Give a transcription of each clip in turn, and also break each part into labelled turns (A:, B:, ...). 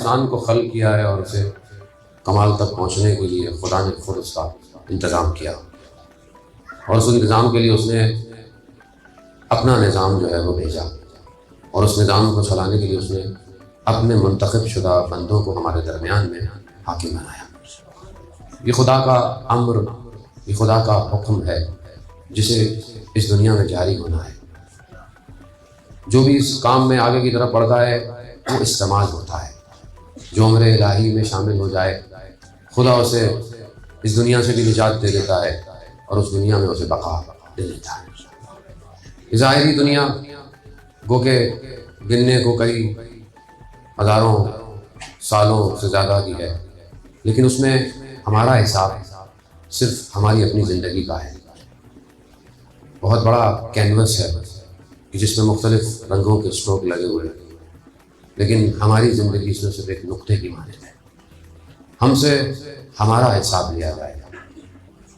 A: انسان کو خلق کیا ہے اور اسے کمال تک پہنچنے کے لیے خدا نے خود اس کا انتظام کیا، اور اس انتظام کے لیے اس نے اپنا نظام جو ہے وہ بھیجا، اور اس نظام کو چلانے کے لیے اس نے اپنے منتخب شدہ بندوں کو ہمارے درمیان میں حاکم بنایا۔ یہ خدا کا امر، یہ خدا کا حکم ہے جسے اس دنیا میں جاری ہونا ہے۔ جو بھی اس کام میں آگے کی طرف بڑھتا ہے وہ استعمال ہوتا ہے، جو امر الہی میں شامل ہو جائے خدا اسے اس دنیا سے بھی نجات دے دیتا ہے اور اس دنیا میں اسے بقا دے دیتا ہے۔ ظاہری دنیا گو کہ گننے کو کئی ہزاروں سالوں سے زیادہ کی ہے، لیکن اس میں ہمارا حساب صرف ہماری اپنی زندگی کا ہے۔ بہت بڑا کینوس ہے کہ جس میں مختلف رنگوں کے اسٹروک لگے ہوئے ہیں، لیکن ہماری زندگی اس میں صرف ایک نقطے کی مانند ہے۔ ہم سے ہمارا حساب لیا جائے گا،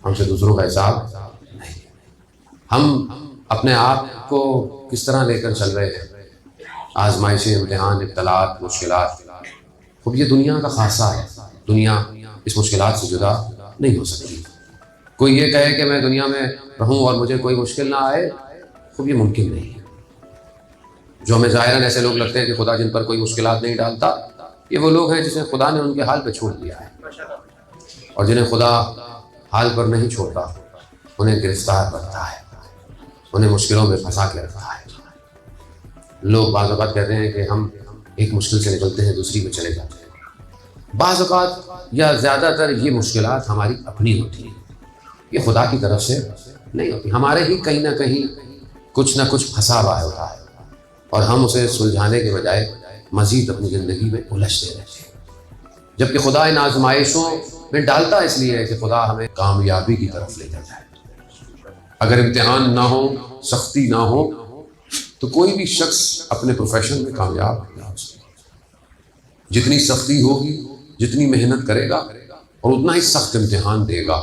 A: ہم سے دوسروں کا حساب نہیں۔ ہم اپنے آپ کو کس طرح لے کر چل رہے ہیں، آزمائشیں، امتحان، ابتلاءات، مشکلات، خب یہ دنیا کا خاصہ ہے۔ دنیا اس مشکلات سے جدا نہیں ہو سکتی۔ کوئی یہ کہے کہ میں دنیا میں رہوں اور مجھے کوئی مشکل نہ آئے، خب یہ ممکن نہیں ہے۔ جو ہمیں ظاہراً ایسے لوگ لگتے ہیں کہ خدا جن پر کوئی مشکلات نہیں ڈالتا، یہ وہ لوگ ہیں جسے خدا نے ان کے حال پہ چھوڑ دیا ہے، اور جنہیں خدا حال پر نہیں چھوڑتا انہیں گرفتار رکھتا ہے، انہیں مشکلوں میں پھنسا کے رکھتا ہے۔ لوگ بعض اوقات کہتے ہیں کہ ہم ایک مشکل سے نکلتے ہیں دوسری میں چلے جاتے ہیں۔ بعض اوقات یا زیادہ تر یہ مشکلات ہماری اپنی ہوتی ہیں، یہ خدا کی طرف سے نہیں ہوتی، ہمارے ہی کہیں نہ کہیں کچھ نہ کچھ پھنسا ہوا ہوتا ہے، اور ہم اسے سلجھانے کے بجائے مزید اپنی زندگی میں الجھتے رہتے ہیں، جبکہ خدا ان آزمائشوں میں ڈالتا اس لیے ہے کہ خدا ہمیں کامیابی کی طرف لے کر جائے۔ اگر امتحان نہ ہو، سختی نہ ہو، تو کوئی بھی شخص اپنے پروفیشن میں کامیاب نہیں ہو سکتا۔ جتنی سختی ہوگی، جتنی محنت کرے گا اور اتنا ہی سخت امتحان دے گا،